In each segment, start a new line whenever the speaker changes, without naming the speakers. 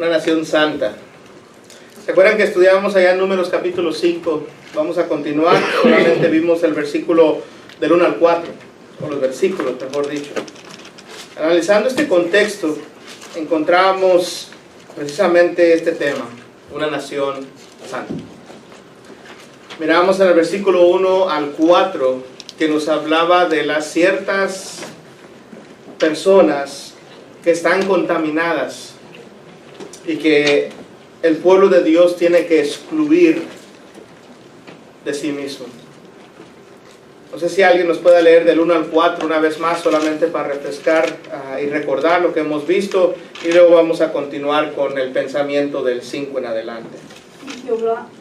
una nación santa. ¿Se acuerdan que estudiábamos allá en Números capítulo 5? Vamos a continuar, solamente vimos el versículo del 1 al 4, o los versículos, mejor dicho. Analizando este contexto, encontramos precisamente este tema, una nación santa. Miramos en el versículo 1 al 4, que nos hablaba de las ciertas personas que están contaminadas y que el pueblo de Dios tiene que excluir de sí mismo. No sé si alguien nos pueda leer del 1 al 4 una vez más, solamente para refrescar y recordar lo que hemos visto, y luego vamos a continuar con el pensamiento del 5 en adelante.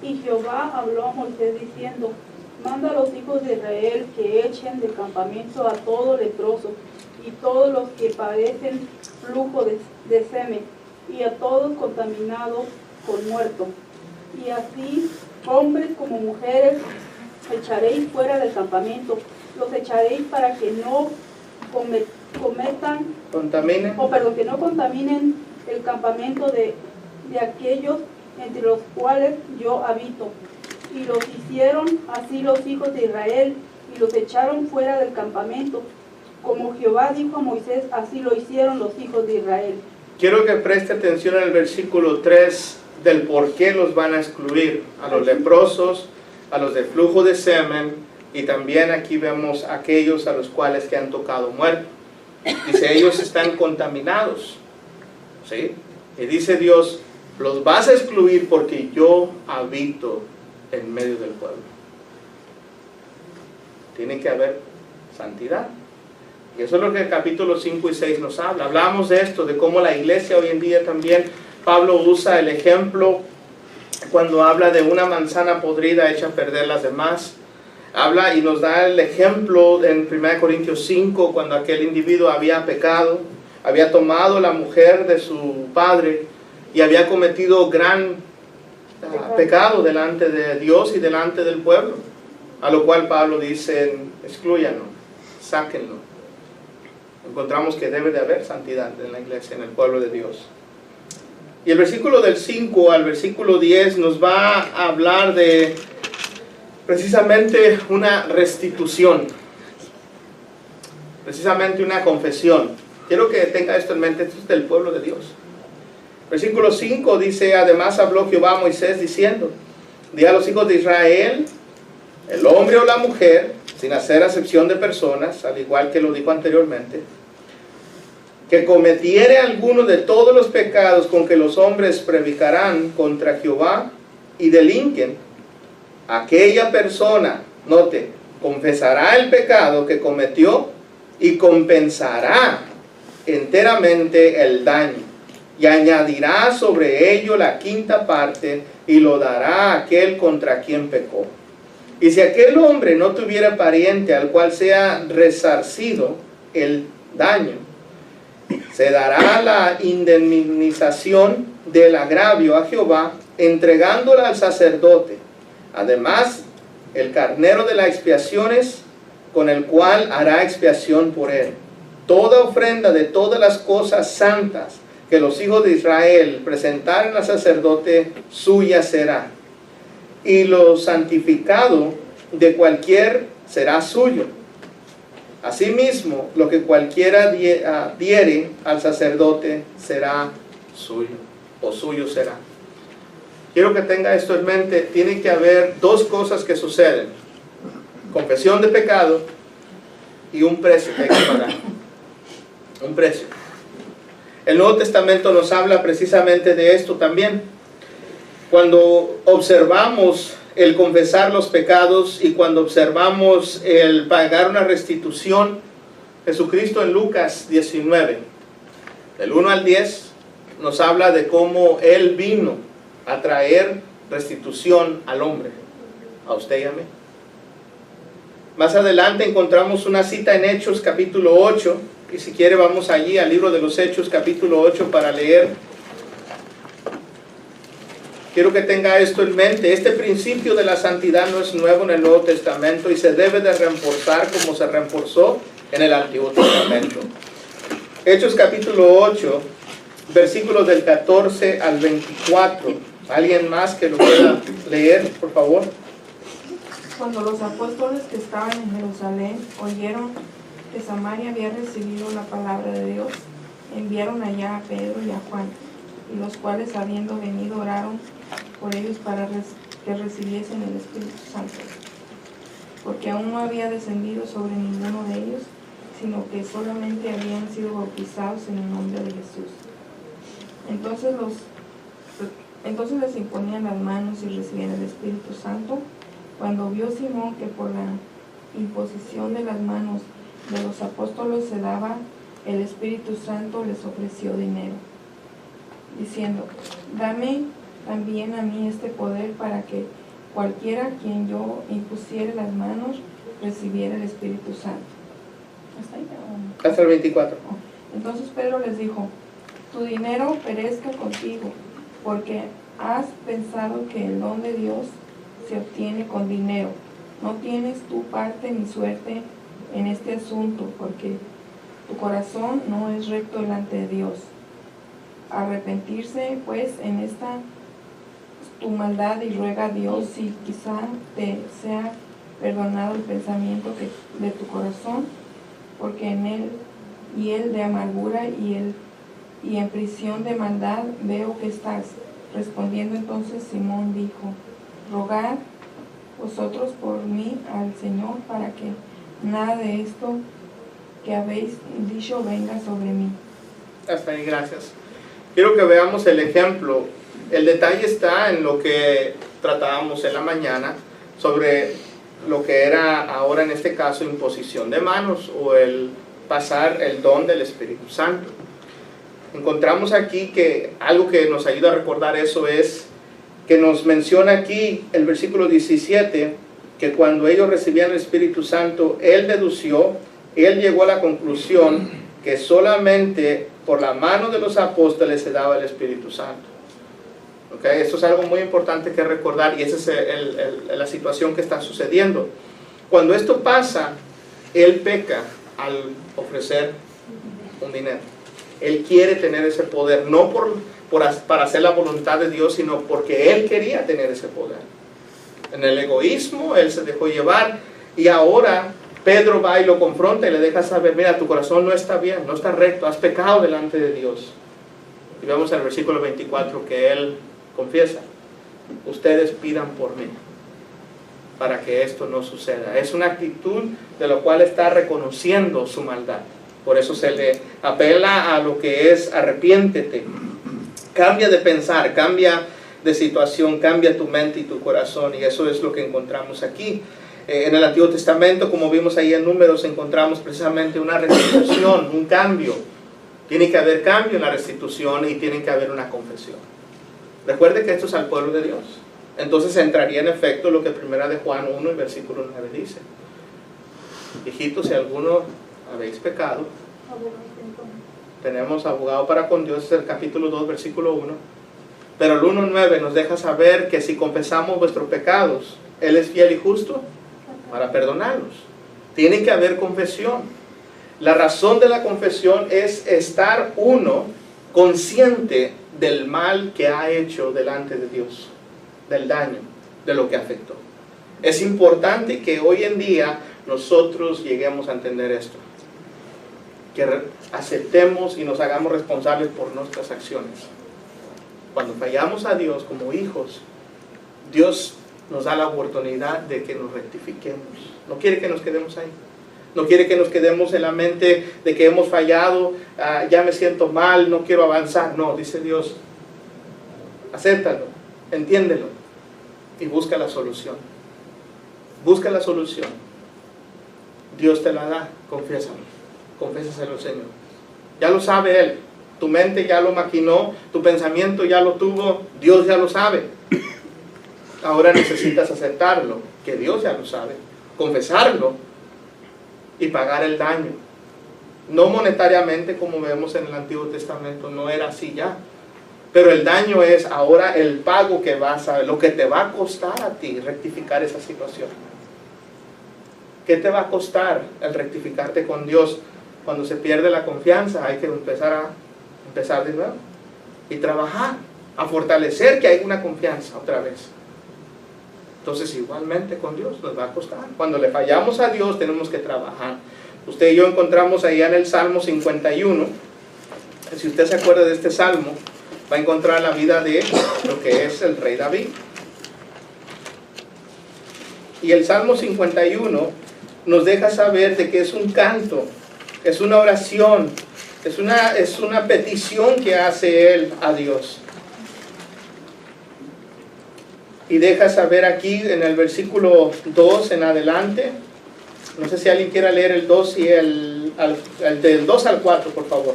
Y Jehová habló a Moisés diciendo: manda a los hijos de Israel que echen del campamento a todo leproso y todos los que padecen flujo de semen, y a todos contaminados con muerto. Y así, hombres como mujeres, echaréis fuera del campamento. Los echaréis para que no que no contaminen el campamento de aquellos entre los cuales yo habito. Y los hicieron así los hijos de Israel, y los echaron fuera del campamento. Como Jehová dijo a Moisés, así lo hicieron los hijos de Israel.
Quiero que preste atención al versículo 3 del por qué los van a excluir. A los leprosos, a los de flujo de semen, y también aquí vemos a aquellos a los cuales que han tocado muerto. Dice, ellos están contaminados, ¿sí? Y dice Dios, los vas a excluir porque yo habito en medio del pueblo. Tiene que haber santidad. Y eso es lo que el capítulo 5 y 6 nos habla. Hablamos de esto, de cómo la iglesia hoy en día también, Pablo usa el ejemplo cuando habla de una manzana podrida hecha a perder las demás. Habla y nos da el ejemplo en 1 Corintios 5, cuando aquel individuo había pecado, había tomado la mujer de su padre y había cometido gran pecado delante de Dios y delante del pueblo. A lo cual Pablo dice, exclúyanlo, sáquenlo. Encontramos que debe de haber santidad en la iglesia, en el pueblo de Dios. Y el versículo del 5 al versículo 10 nos va a hablar de precisamente una restitución, precisamente una confesión. Quiero que tenga esto en mente, esto es del pueblo de Dios. Versículo 5 dice, además habló Jehová a Moisés diciendo, di a los hijos de Israel, el hombre o la mujer, sin hacer acepción de personas, al igual que lo dijo anteriormente, que cometiere alguno de todos los pecados con que los hombres predicarán contra Jehová y delinquen, aquella persona, note, confesará el pecado que cometió y compensará enteramente el daño, y añadirá sobre ello la quinta parte y lo dará a aquel contra quien pecó. Y si aquel hombre no tuviera pariente al cual sea resarcido el daño, se dará la indemnización del agravio a Jehová, entregándola al sacerdote. Además, el carnero de las expiaciones, con el cual hará expiación por él. Toda ofrenda de todas las cosas santas que los hijos de Israel presentaren al sacerdote, suya será. Y lo santificado de cualquier será suyo. Asimismo, lo que cualquiera diere al sacerdote será suyo, o suyo será. Quiero que tenga esto en mente. Tiene que haber dos cosas que suceden: confesión de pecado y un precio que hay que pagar. Un precio. El Nuevo Testamento nos habla precisamente de esto también. Cuando observamos el confesar los pecados y cuando observamos el pagar una restitución, Jesucristo en Lucas 19, del 1 al 10, nos habla de cómo Él vino a traer restitución al hombre, a usted y a mí. Más adelante encontramos una cita en Hechos capítulo 8, y si quiere vamos allí al libro de los Hechos capítulo 8 para leer. Quiero que tenga esto en mente. Este principio de la santidad no es nuevo en el Nuevo Testamento y se debe de reforzar como se reforzó en el Antiguo Testamento. Hechos capítulo 8, versículos del 14 al 24. ¿Alguien más que lo pueda leer, por favor?
Cuando los apóstoles que estaban en Jerusalén oyeron que Samaria había recibido la palabra de Dios, enviaron allá a Pedro y a Juan, y los cuales, habiendo venido, oraron por ellos para que recibiesen el Espíritu Santo, porque aún no había descendido sobre ninguno de ellos, sino que solamente habían sido bautizados en el nombre de Jesús. Entonces les imponían las manos y recibían el Espíritu Santo. Cuando vio Simón que por la imposición de las manos de los apóstoles se daba el Espíritu Santo, les ofreció dinero, diciendo: dame también a mí este poder, para que cualquiera a quien yo impusiere las manos recibiera el Espíritu Santo. ¿Hasta ahí?
Hasta el 24.
Entonces Pedro les dijo: tu dinero perezca contigo, porque has pensado que el don de Dios se obtiene con dinero. No tienes tu parte ni suerte en este asunto, porque tu corazón no es recto delante de Dios. Arrepentirse pues en esta tu maldad, y ruega a Dios si quizá te sea perdonado el pensamiento de tu corazón, porque en él y el de amargura y en prisión de maldad veo que estás. Respondiendo entonces Simón dijo: rogad vosotros por mí al Señor, para que nada de esto que habéis dicho venga sobre mí.
Hasta ahí, gracias. Quiero que veamos el ejemplo. El detalle está en lo que tratábamos en la mañana sobre lo que era ahora en este caso imposición de manos, o el pasar el don del Espíritu Santo. Encontramos aquí que algo que nos ayuda a recordar eso es que nos menciona aquí el versículo 17, que cuando ellos recibían el Espíritu Santo, él llegó a la conclusión que solamente por la mano de los apóstoles se daba el Espíritu Santo. ¿Okay? Esto es algo muy importante que recordar, y esa es la situación que está sucediendo. Cuando esto pasa, él peca al ofrecer un dinero. Él quiere tener ese poder, no para hacer la voluntad de Dios, sino porque él quería tener ese poder. En el egoísmo, él se dejó llevar, y ahora Pedro va y lo confronta y le deja saber: mira, tu corazón no está bien, no está recto, has pecado delante de Dios. Y vemos en el versículo 24 que él confiesa: ustedes pidan por mí para que esto no suceda. Es una actitud de lo cual está reconociendo su maldad. Por eso se le apela a lo que es: arrepiéntete, cambia de pensar, cambia de situación, cambia tu mente y tu corazón. Y eso es lo que encontramos aquí. En el Antiguo Testamento, como vimos ahí en Números, encontramos precisamente una restitución, un cambio. Tiene que haber cambio en la restitución y tiene que haber una confesión. Recuerde que esto es al pueblo de Dios. Entonces entraría en efecto lo que primera de Juan 1 y versículo 9 dice: hijitos, si alguno habéis pecado, tenemos abogado para con Dios. Es el capítulo 2 versículo 1. Pero el 1:9 nos deja saber que si confesamos vuestros pecados, Él es fiel y justo para perdonarlos. Tiene que haber confesión. La razón de la confesión es estar uno consciente del mal que ha hecho delante de Dios, del daño, de lo que afectó. Es importante que hoy en día nosotros lleguemos a entender esto, que aceptemos y nos hagamos responsables por nuestras acciones. Cuando fallamos a Dios como hijos, Dios nos da la oportunidad de que nos rectifiquemos. No quiere que nos quedemos ahí. No quiere que nos quedemos en la mente de que hemos fallado, ya me siento mal, no quiero avanzar. No, dice Dios, acéptalo, entiéndelo y busca la solución. Busca la solución. Dios te la da, confiésalo, confiésaselo al Señor. Ya lo sabe Él, tu mente ya lo maquinó, tu pensamiento ya lo tuvo, Dios ya lo sabe. Ahora necesitas aceptarlo, que Dios ya lo sabe, confesarlo y pagar el daño. No monetariamente como vemos en el Antiguo Testamento, no era así ya. Pero el daño es ahora el pago que vas a, lo que te va a costar a ti rectificar esa situación. ¿Qué te va a costar el rectificarte con Dios? Cuando se pierde la confianza hay que empezar de nuevo. y trabajar, a fortalecer que hay una confianza otra vez. Entonces igualmente con Dios nos va a costar. Cuando le fallamos a Dios tenemos que trabajar. Usted y yo encontramos allá en el Salmo 51, si usted se acuerda de este Salmo, va a encontrar la vida de lo que es el rey David. Y el Salmo 51 nos deja saber de que es un canto, es una oración, es una petición que hace él a Dios. Y deja saber aquí en el versículo 2 en adelante, no sé si alguien quiera leer el 2 y el del 2 al 4, por favor.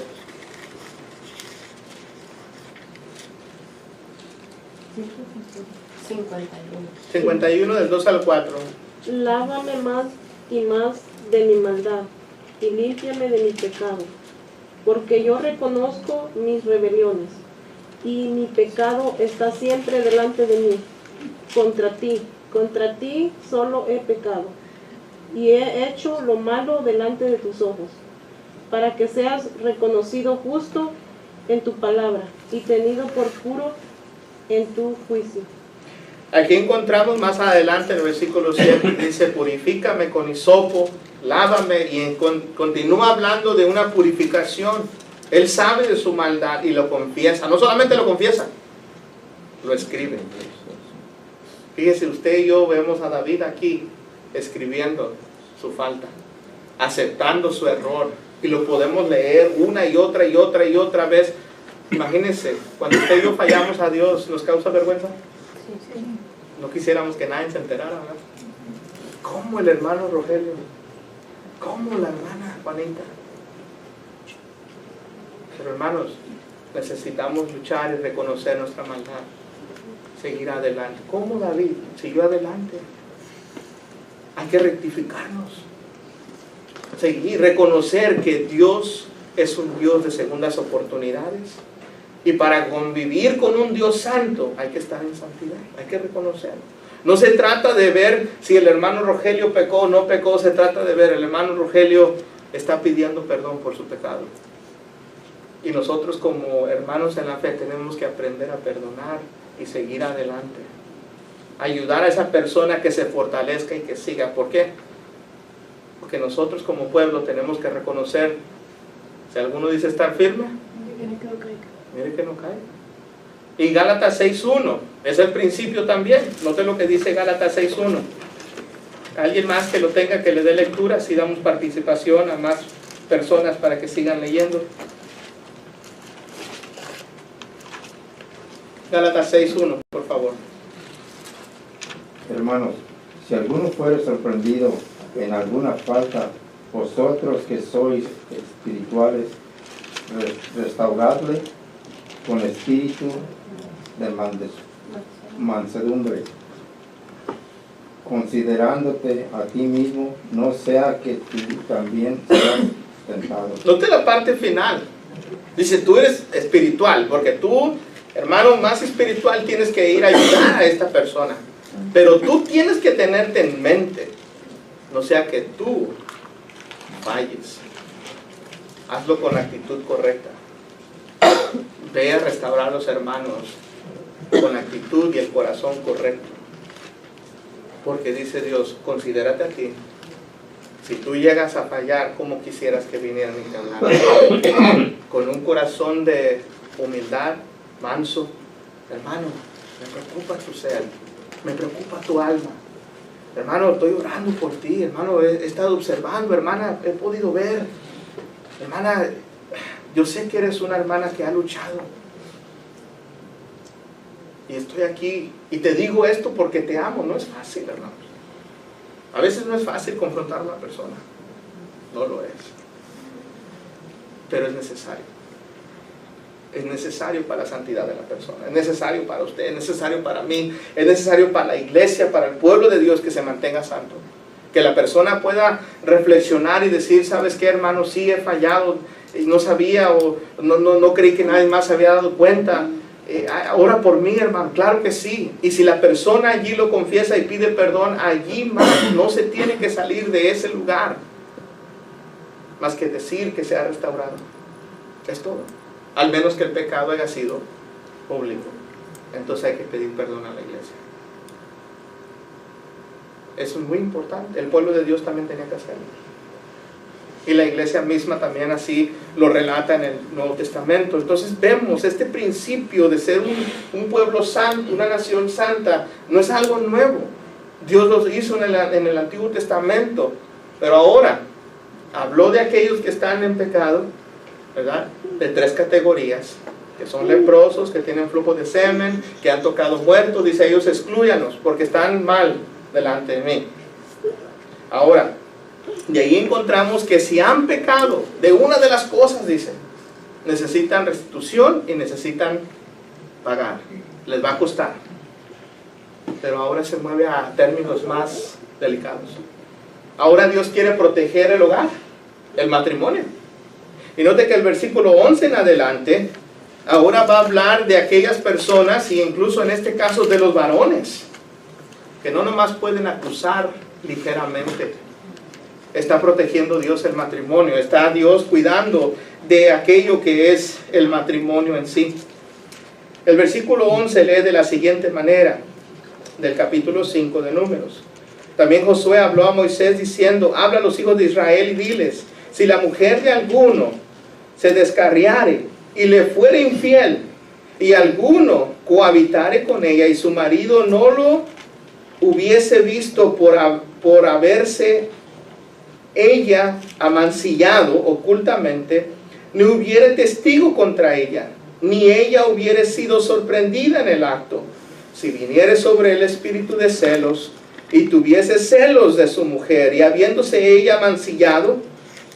51 del 2 al 4.
Lávame más y más de mi maldad, y límpiame de mi pecado, porque yo reconozco mis rebeliones, y mi pecado está siempre delante de mí. Contra ti solo he pecado, y he hecho lo malo delante de tus ojos, para que seas reconocido justo en tu palabra, y tenido por puro en tu juicio.
Aquí encontramos más adelante en el versículo 7, dice, purifícame con hisopo, lávame, y continúa hablando de una purificación. Él sabe de su maldad y lo confiesa. No solamente lo confiesa, lo escribe. Fíjese, usted y yo vemos a David aquí escribiendo su falta, aceptando su error, y lo podemos leer una y otra y otra y otra vez. Imagínense, cuando usted y yo fallamos a Dios, ¿nos causa vergüenza? No quisiéramos que nadie se enterara, ¿verdad? ¿Cómo el hermano Rogelio? ¿Cómo la hermana Juanita? Pero hermanos, necesitamos luchar y reconocer nuestra maldad, seguir adelante. ¿Cómo David siguió adelante? Hay que rectificarnos, seguir, reconocer que Dios es un Dios de segundas oportunidades. Y para convivir con un Dios santo hay que estar en santidad, hay que reconocerlo. No se trata de ver si el hermano Rogelio pecó o no pecó, se trata de ver, el hermano Rogelio está pidiendo perdón por su pecado. Y nosotros como hermanos en la fe tenemos que aprender a perdonar y seguir adelante. Ayudar a esa persona que se fortalezca y que siga. ¿Por qué? Porque nosotros como pueblo tenemos que reconocer, si alguno dice estar firme, mire que no cae. Y Gálatas 6.1 es el principio también. Note lo que dice Gálatas 6.1. Alguien más que lo tenga, que le dé lectura, si damos participación a más personas para que sigan leyendo. Gálatas 6.1, por favor.
Hermanos, si alguno fuere sorprendido en alguna falta, vosotros que sois espirituales, restauradle con espíritu de mansedumbre, considerándote a ti mismo, no sea que tú también seas tentado.
Note la parte final. Dice, tú eres espiritual, porque tú, hermano, más espiritual, tienes que ir a ayudar a esta persona. Pero tú tienes que tenerte en mente, no sea que tú falles. Hazlo con la actitud correcta. Ve a restaurar a los hermanos con la actitud y el corazón correcto. Porque dice Dios, considérate a ti. Si tú llegas a fallar, ¿cómo quisieras que vinieran y te hablaran? Con un corazón de humildad, manso. Hermano, me preocupa tu ser, me preocupa tu alma. Hermano, estoy orando por ti. Hermano, he estado observando. Hermana, he podido ver. Hermana, yo sé que eres una hermana que ha luchado. Y estoy aquí. Y te digo esto porque te amo. No es fácil, hermanos. A veces no es fácil confrontar a una persona. No lo es. Pero es necesario. Es necesario para la santidad de la persona. Es necesario para usted. Es necesario para mí. Es necesario para la iglesia, para el pueblo de Dios, que se mantenga santo. Que la persona pueda reflexionar y decir, ¿sabes qué, hermano? Sí, he fallado y no sabía, o no creí que nadie más se había dado cuenta. Ora por mí, hermano. Claro que sí. Y si la persona allí lo confiesa y pide perdón, allí más no se tiene que salir de ese lugar, más que decir que se ha restaurado. Es todo. Al menos que el pecado haya sido público, entonces hay que pedir perdón a la iglesia. Eso es muy importante. El pueblo de Dios también tenía que hacerlo. Y la iglesia misma también así lo relata en el Nuevo Testamento. Entonces vemos este principio de ser un pueblo santo, una nación santa, no es algo nuevo. Dios lo hizo en el Antiguo Testamento, pero ahora habló de aquellos que están en pecado, ¿verdad? De 3 categorías, que son leprosos, que tienen flujo de semen, que han tocado muertos. Dice, ellos exclúyanos porque están mal delante de mí. Ahora, de ahí encontramos que si han pecado de una de las cosas, dice, necesitan restitución y necesitan pagar. Les va a costar. Pero ahora se mueve a términos más delicados. Ahora Dios quiere proteger el hogar, el matrimonio. Y note que el versículo 11 en adelante, ahora va a hablar de aquellas personas, y incluso en este caso de los varones, que no nomás pueden acusar ligeramente. Está protegiendo Dios el matrimonio, está Dios cuidando de aquello que es el matrimonio en sí. El versículo 11 lee de la siguiente manera, del capítulo 5 de Números. También Josué habló a Moisés diciendo, habla a los hijos de Israel y diles, si la mujer de alguno se descarriare y le fuere infiel, y alguno cohabitare con ella y su marido no lo hubiese visto por haberse ella amancillado ocultamente, ni hubiere testigo contra ella, ni ella hubiere sido sorprendida en el acto, si viniere sobre el espíritu de celos, y tuviese celos de su mujer, y habiéndose ella amancillado,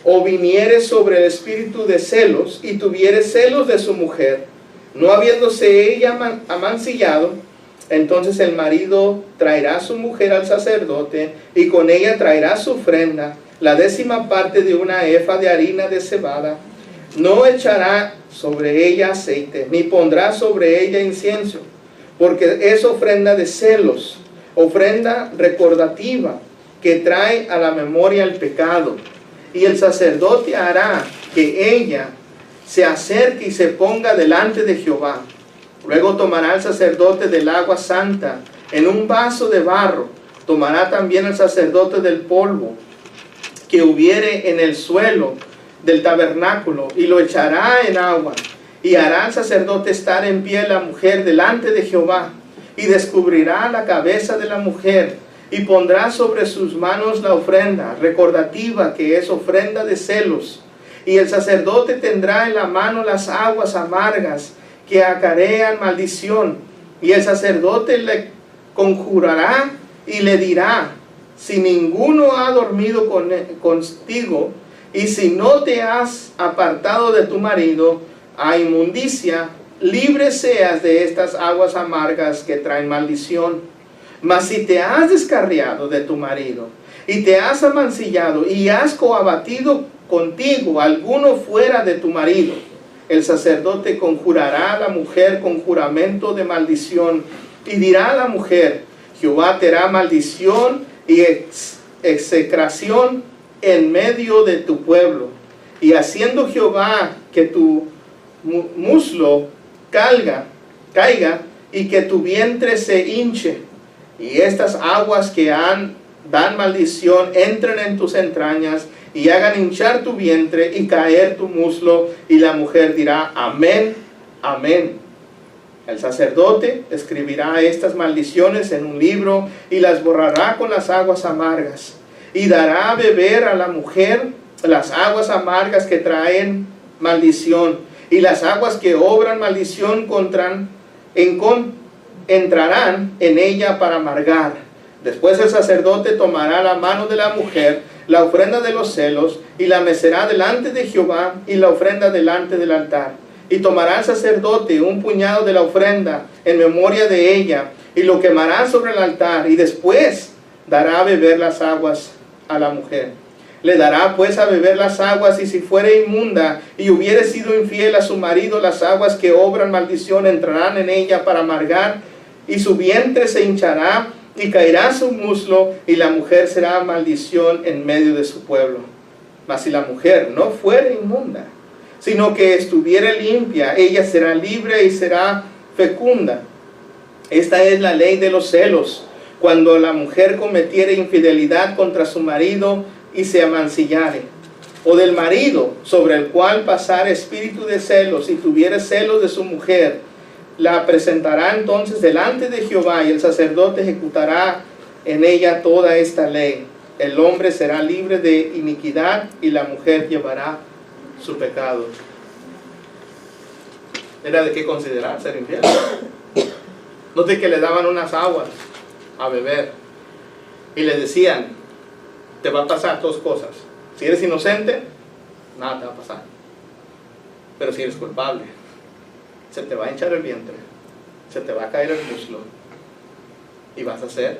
o viniere sobre el espíritu de celos, y tuviere celos de su mujer, no habiéndose ella amancillado, entonces el marido traerá a su mujer al sacerdote, y con ella traerá su ofrenda, la 10ª parte de una efa de harina de cebada. No echará sobre ella aceite, ni pondrá sobre ella incienso, porque es ofrenda de celos, ofrenda recordativa, que trae a la memoria el pecado. Y el sacerdote hará que ella se acerque y se ponga delante de Jehová. Luego tomará el sacerdote del agua santa en un vaso de barro. Tomará también el sacerdote del polvo que hubiere en el suelo del tabernáculo, y lo echará en agua, y hará al sacerdote estar en pie la mujer delante de Jehová, y descubrirá la cabeza de la mujer, y pondrá sobre sus manos la ofrenda recordativa, que es ofrenda de celos, y el sacerdote tendrá en la mano las aguas amargas que acarrean maldición, y el sacerdote le conjurará y le dirá, si ninguno ha dormido contigo, y si no te has apartado de tu marido a inmundicia, libre seas de estas aguas amargas que traen maldición. Mas si te has descarriado de tu marido, y te has amancillado, y has coabatido contigo alguno fuera de tu marido, el sacerdote conjurará a la mujer con juramento de maldición, y dirá a la mujer, Jehová te hará maldición y execración en medio de tu pueblo. Y haciendo Jehová que tu muslo caiga, y que tu vientre se hinche, y estas aguas que dan maldición entren en tus entrañas, y hagan hinchar tu vientre y caer tu muslo. Y la mujer dirá, amén, amén. El sacerdote escribirá estas maldiciones en un libro, y las borrará con las aguas amargas, y dará a beber a la mujer las aguas amargas que traen maldición, y las aguas que obran maldición entrarán en ella para amargar. Después el sacerdote tomará la mano de la mujer, la ofrenda de los celos, y la mecerá delante de Jehová, y la ofrenda delante del altar. Y tomará el sacerdote un puñado de la ofrenda en memoria de ella, y lo quemará sobre el altar, y después dará a beber las aguas a la mujer. Le dará pues a beber las aguas, y si fuere inmunda y hubiere sido infiel a su marido, las aguas que obran maldición entrarán en ella para amargar, y su vientre se hinchará, y caerá su muslo, y la mujer será maldición en medio de su pueblo. Mas si la mujer no fuere inmunda, sino que estuviere limpia, ella será libre y será fecunda. Esta es la ley de los celos. Cuando la mujer cometiere infidelidad contra su marido y se amancillare, o del marido sobre el cual pasare espíritu de celos y tuviere celos de su mujer, la presentará entonces delante de Jehová y el sacerdote ejecutará en ella toda esta ley. El hombre será libre de iniquidad y la mujer llevará su pecado. Era de qué considerar ser infiel. No de que le daban unas aguas a beber y le decían, te va a pasar dos cosas. Si eres inocente, nada te va a pasar. Pero si eres culpable, se te va a hinchar el vientre, se te va a caer el muslo y vas a hacer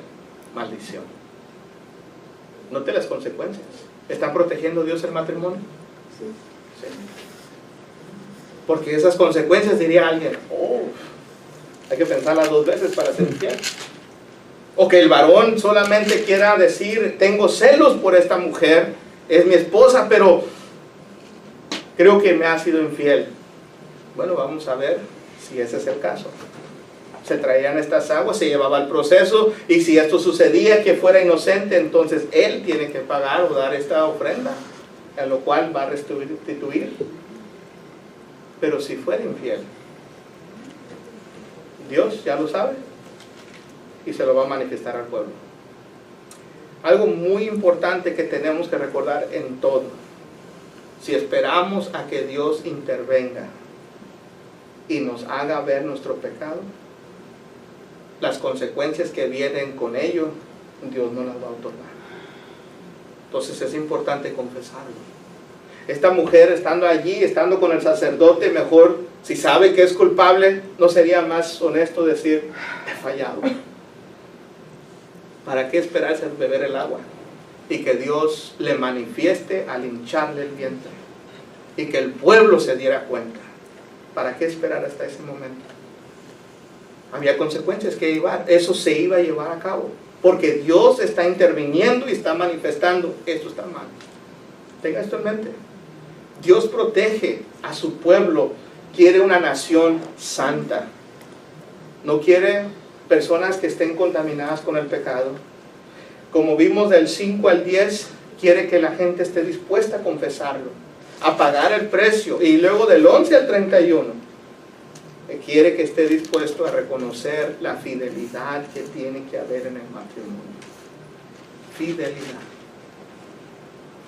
maldición. Note las consecuencias. ¿Está protegiendo Dios el matrimonio?
Sí.
Sí. Porque esas consecuencias, diría alguien, hay que pensarlas dos veces para ser infiel. O que el varón solamente quiera decir, tengo celos por esta mujer, es mi esposa, pero creo que me ha sido infiel. Bueno, vamos a ver si ese es el caso. Se traían estas aguas, se llevaba el proceso, y si esto sucedía que fuera inocente, entonces él tiene que pagar o dar esta ofrenda, a lo cual va a restituir. Pero si fuera infiel, Dios ya lo sabe y se lo va a manifestar al pueblo. Algo muy importante que tenemos que recordar en todo: si esperamos a que Dios intervenga y nos haga ver nuestro pecado, las consecuencias que vienen con ello, Dios no las va a otorgar. Entonces es importante confesarlo. Esta mujer, estando allí, estando con el sacerdote, mejor, si sabe que es culpable, ¿no sería más honesto decir, he fallado? ¿Para qué esperarse a beber el agua? Y que Dios le manifieste al hincharle el vientre, y que el pueblo se diera cuenta. ¿Para qué esperar hasta ese momento? Había consecuencias que llevar, eso se iba a llevar a cabo, porque Dios está interviniendo y está manifestando, esto está mal. Tenga esto en mente. Dios protege a su pueblo, quiere una nación santa. No quiere personas que estén contaminadas con el pecado. Como vimos del 5 al 10, quiere que la gente esté dispuesta a confesarlo, a pagar el precio, y luego del 11 al 31, quiere que esté dispuesto a reconocer la fidelidad que tiene que haber en el matrimonio. Fidelidad.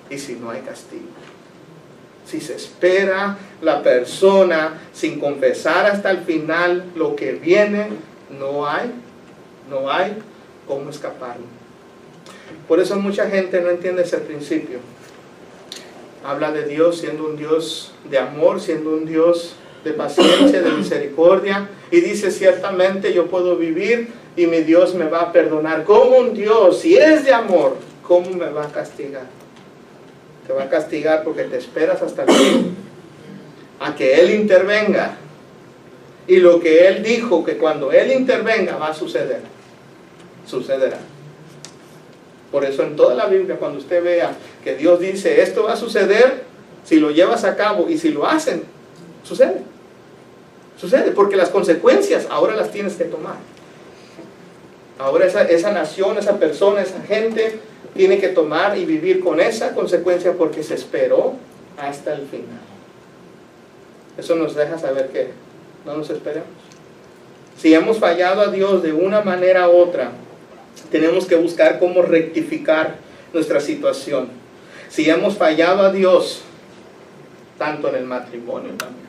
Y si no hay castigo. Si se espera la persona sin confesar hasta el final lo que viene, no hay cómo escaparlo. Por eso mucha gente no entiende ese principio. Habla de Dios siendo un Dios de amor, siendo un Dios de paciencia, de misericordia, y dice, ciertamente yo puedo vivir y mi Dios me va a perdonar. ¿Cómo un Dios, si es de amor, cómo me va a castigar? Te va a castigar porque te esperas hasta el fin a que Él intervenga, y lo que Él dijo que cuando Él intervenga va a suceder, sucederá. Por eso en toda la Biblia, cuando usted vea que Dios dice esto va a suceder, si lo llevas a cabo y si lo hacen, sucede. Sucede, porque las consecuencias ahora las tienes que tomar. Ahora esa nación, esa persona, esa gente tiene que tomar y vivir con esa consecuencia porque se esperó hasta el final. Eso nos deja saber que no nos esperemos. Si hemos fallado a Dios de una manera u otra, tenemos que buscar cómo rectificar nuestra situación. Si hemos fallado a Dios, tanto en el matrimonio también.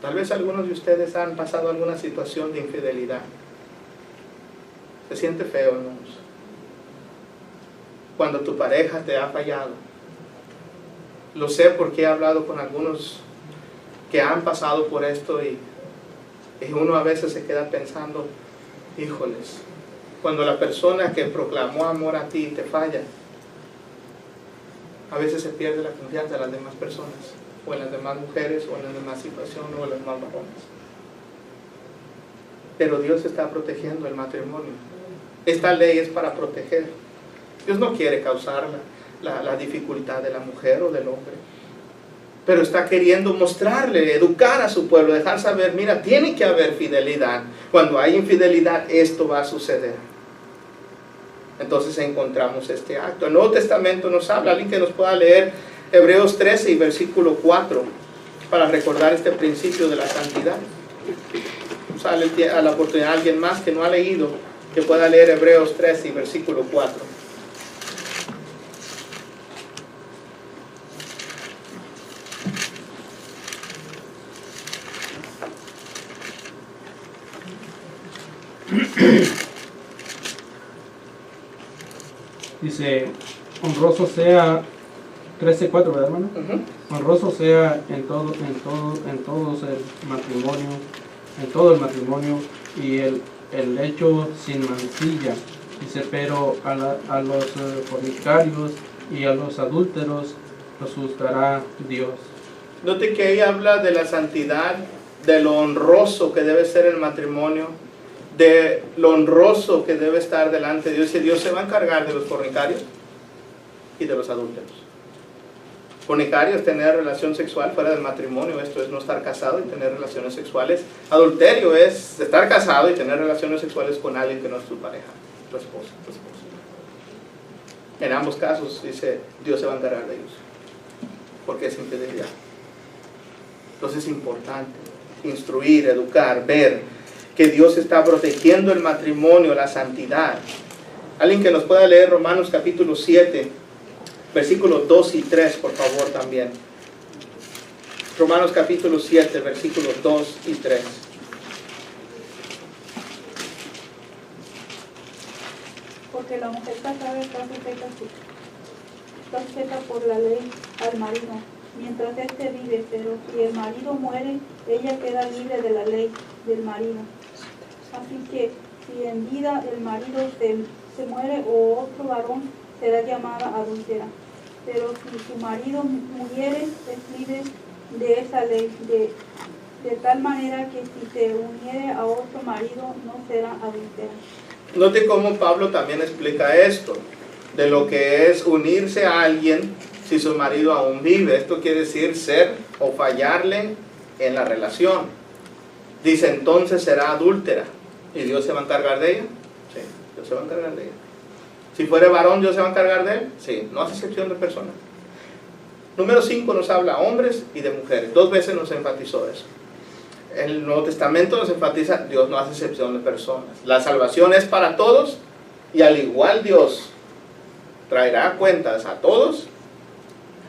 Tal vez algunos de ustedes han pasado alguna situación de infidelidad. Se siente feo, hermanos, cuando tu pareja te ha fallado. Lo sé porque he hablado con algunos que han pasado por esto, y uno a veces se queda pensando, híjoles, cuando la persona que proclamó amor a ti te falla, a veces se pierde la confianza en las demás personas, o en las demás mujeres, o en las demás situaciones, o en los demás varones. Pero Dios está protegiendo el matrimonio. Esta ley es para proteger. Dios no quiere causar la dificultad de la mujer o del hombre. pero está queriendo mostrarle, educar a su pueblo, dejar saber, mira, tiene que haber fidelidad. Cuando hay infidelidad, esto va a suceder. Entonces encontramos este acto. El Nuevo Testamento nos habla, alguien que nos pueda leer Hebreos 13 y versículo 4, para recordar este principio de la santidad. Sale a la oportunidad alguien más que no ha leído, que pueda leer Hebreos 13 y versículo 4.
Dice, honroso sea, 13:4, ¿verdad, hermano? Honroso sea en todo el matrimonio y el hecho sin mancilla. Dice, pero a los fornicarios y a los adúlteros los juzgará Dios.
Note que ahí habla de la santidad, de lo honroso que debe ser el matrimonio, de lo honroso que debe estar delante de Dios. Y Dios se va a encargar de los fornicarios y de los adúlteros. Fornicario es tener relación sexual fuera del matrimonio, esto es no estar casado y tener relaciones sexuales. Adulterio es estar casado y tener relaciones sexuales con alguien que no es tu pareja, tu esposa, tu esposo. En ambos casos, dice, Dios se va a encargar de ellos, porque es infidelidad. Entonces es importante instruir, educar, ver que Dios está protegiendo el matrimonio, la santidad. Alguien que nos pueda leer Romanos capítulo 7, versículos 2 y 3, por favor, también. Romanos capítulo 7, versículos 2 y 3.
Porque la mujer casada está sujeta por la ley al marido, mientras éste vive, pero si el marido muere, ella queda libre de la ley del marido. Así que si en vida el marido se muere o otro varón, será llamada adúltera. Pero si su marido muriere, es libre de esa ley, de tal manera que si se uniere a otro marido, no será adúltera.
Note cómo Pablo también explica esto, de lo que es unirse a alguien si su marido aún vive. Esto quiere decir ser o fallarle en la relación. Dice, entonces será adúltera. ¿Y Dios se va a encargar de ella? Sí, Dios se va a encargar de ella. Si fuere varón, ¿Dios se va a encargar de él? Sí, no hace excepción de personas. Número 5 nos habla hombres y de mujeres. 2 veces nos enfatizó eso. El Nuevo Testamento nos enfatiza, Dios no hace excepción de personas. La salvación es para todos y al igual Dios traerá cuentas a todos.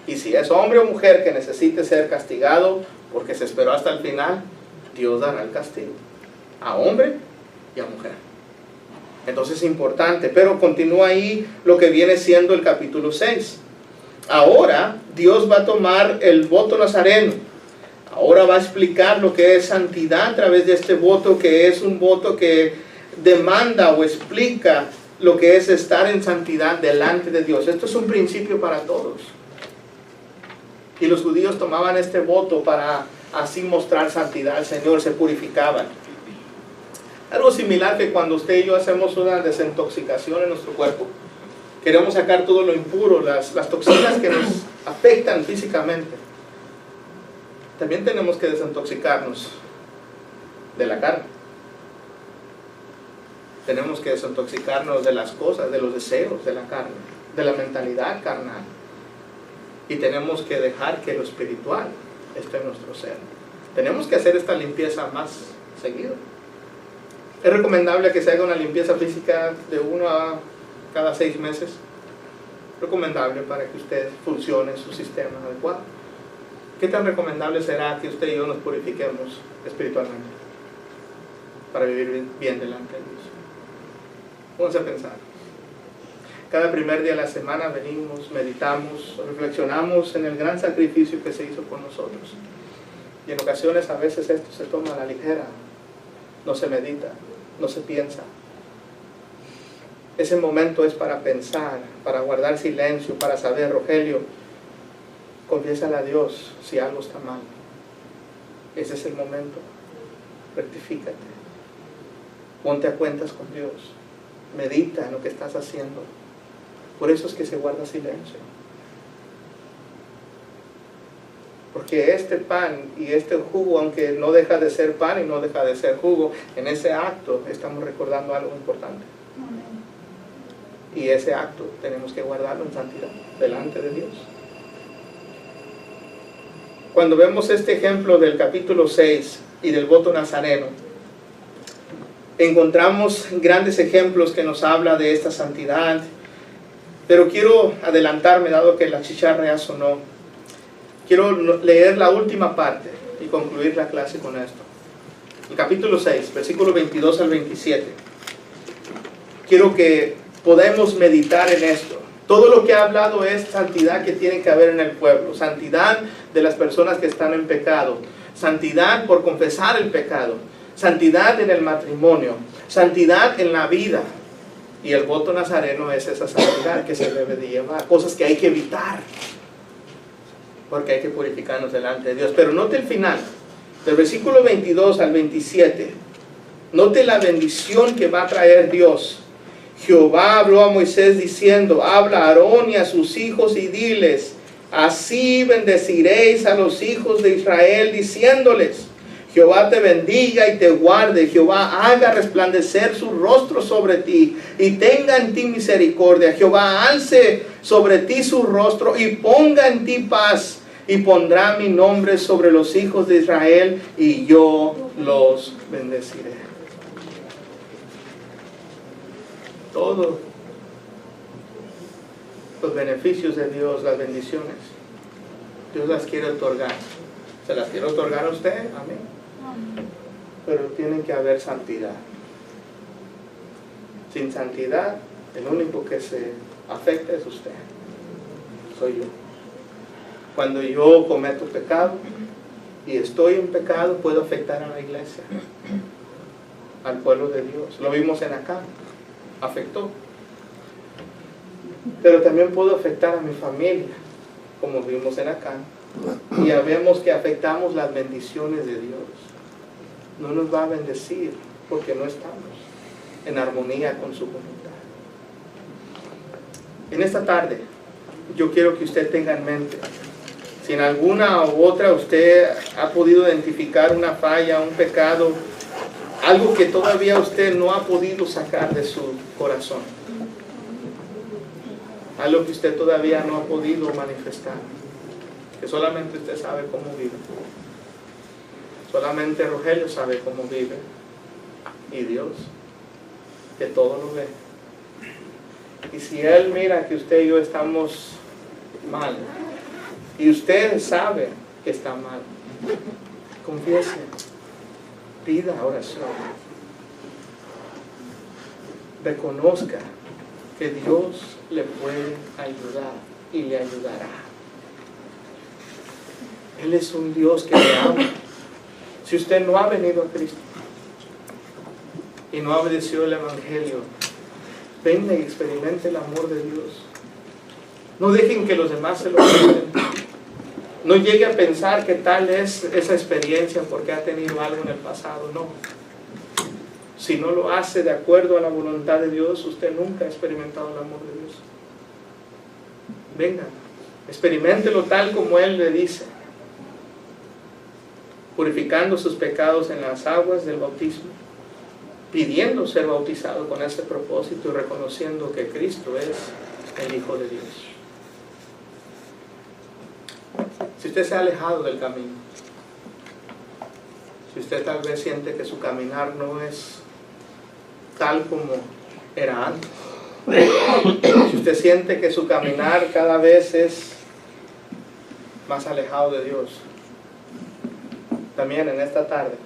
Y si es hombre o mujer que necesite ser castigado porque se esperó hasta el final, Dios dará el castigo a hombre y a mujer. Entonces es importante, pero continúa ahí lo que viene siendo el capítulo 6. Ahora Dios va a tomar el voto nazareno. Ahora va a explicar lo que es santidad a través de este voto, que es un voto que demanda o explica lo que es estar en santidad delante de Dios. Esto es un principio para todos. Y los judíos tomaban este voto para así mostrar santidad al Señor, se purificaban. Algo similar que cuando usted y yo hacemos una desintoxicación en nuestro cuerpo. Queremos sacar todo lo impuro, las toxinas que nos afectan físicamente. También tenemos que desintoxicarnos de la carne. Tenemos que desintoxicarnos de las cosas, de los deseos de la carne, de la mentalidad carnal. Y tenemos que dejar que lo espiritual esté en nuestro ser. Tenemos que hacer esta limpieza más seguido. Es recomendable que se haga una limpieza física de 1 a cada 6 meses. Recomendable para que usted funcione en su sistema adecuado. ¿Qué tan recomendable será que usted y yo nos purifiquemos espiritualmente para vivir bien delante de Dios? Vamos a pensar. Cada primer día de la semana venimos, meditamos, reflexionamos en el gran sacrificio que se hizo por nosotros. Y en ocasiones a veces esto se toma a la ligera, no se medita, no se piensa. Ese momento es para pensar, para guardar silencio, para saber, Rogelio, confiésale a Dios si algo está mal. Ese es el momento. Rectifícate. Ponte a cuentas con Dios. Medita en lo que estás haciendo. Por eso es que se guarda silencio. Porque este pan y este jugo, aunque no deja de ser pan y no deja de ser jugo, en ese acto estamos recordando algo importante. Y ese acto tenemos que guardarlo en santidad delante de Dios. Cuando vemos este ejemplo del capítulo 6 y del voto nazareno, encontramos grandes ejemplos que nos habla de esta santidad. Pero quiero adelantarme, dado que la chicharra ya sonó. Quiero leer la última parte y concluir la clase con esto. El capítulo 6, versículos 22 al 27. Quiero que podamos meditar en esto. Todo lo que ha hablado es santidad que tiene que haber en el pueblo. Santidad de las personas que están en pecado. Santidad por confesar el pecado. Santidad en el matrimonio. Santidad en la vida. Y el voto nazareno es esa santidad que se debe de llevar. Cosas que hay que evitar. Porque hay que purificarnos delante de Dios. Pero note el final. Del versículo 22 al 27. Note la bendición que va a traer Dios. Jehová habló a Moisés diciendo, habla a Aarón y a sus hijos y diles, así bendeciréis a los hijos de Israel diciéndoles, Jehová te bendiga y te guarde, Jehová haga resplandecer su rostro sobre ti y tenga en ti misericordia, Jehová alce sobre ti su rostro y ponga en ti paz y pondrá mi nombre sobre los hijos de Israel y yo los bendeciré. Todos los beneficios de Dios, las bendiciones, Dios las quiere otorgar. ¿Se las quiere otorgar a usted? Amén. Pero tiene que haber santidad. Sin santidad, el único que se afecta es usted. Soy yo. Cuando yo cometo pecado y estoy en pecado, puedo afectar a la iglesia, al pueblo de Dios. Lo vimos en acá. Afectó, pero también puedo afectar a mi familia, como vimos en acá, y ya vemos que afectamos las bendiciones de Dios. No nos va a bendecir porque no estamos en armonía con su voluntad. En esta tarde yo quiero que usted tenga en mente, si en alguna u otra usted ha podido identificar una falla, un pecado, algo que todavía usted no ha podido sacar de su corazón. Algo que usted todavía no ha podido manifestar. Que solamente usted sabe cómo vive. Solamente Rogelio sabe cómo vive. Y Dios, que todo lo ve. Y si Él mira que usted y yo estamos mal, y usted sabe que está mal, confiese. Pida oración. Reconozca que Dios le puede ayudar y le ayudará. Él es un Dios que le ama. Si usted no ha venido a Cristo y no ha obedecido el Evangelio, venga y experimente el amor de Dios. No dejen que los demás se lo quiten. No llegue a pensar que tal es esa experiencia porque ha tenido algo en el pasado. No. Si no lo hace de acuerdo a la voluntad de Dios, usted nunca ha experimentado el amor de Dios. Venga, experiméntelo tal como Él le dice. Purificando sus pecados en las aguas del bautismo. Pidiendo ser bautizado con ese propósito y reconociendo que Cristo es el Hijo de Dios. Si usted se ha alejado del camino, si usted tal vez siente que su caminar no es tal como era antes, si usted siente que su caminar cada vez es más alejado de Dios, también en esta tarde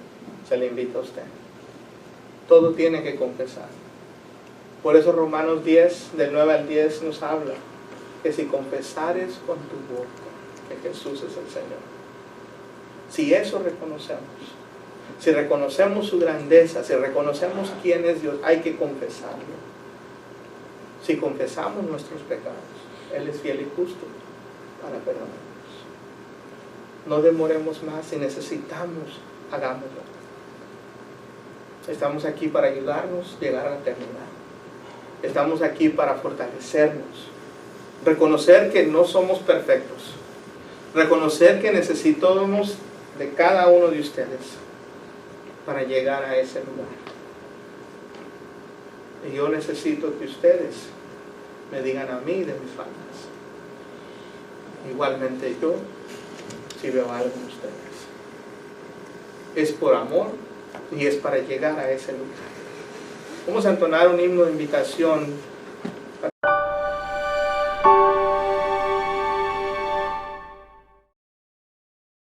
se le invita a usted. Todo tiene que confesar. Por eso Romanos 10, del 9 al 10 nos habla que si confesares con tu boca que Jesús es el Señor, si eso reconocemos, si reconocemos su grandeza, si reconocemos quién es Dios, hay que confesarlo. Si confesamos nuestros pecados, Él es fiel y justo para perdonarnos. No demoremos más, si necesitamos, hagámoslo. Estamos aquí para ayudarnos a llegar a la eternidad. Estamos aquí para fortalecernos, reconocer que no somos perfectos, Reconocer que necesitamos de cada uno de ustedes para llegar a ese lugar. Y yo necesito que ustedes me digan a mí de mis faltas. Igualmente yo, si veo algo en ustedes. Es por amor y es para llegar a ese lugar. Vamos a entonar un himno de invitación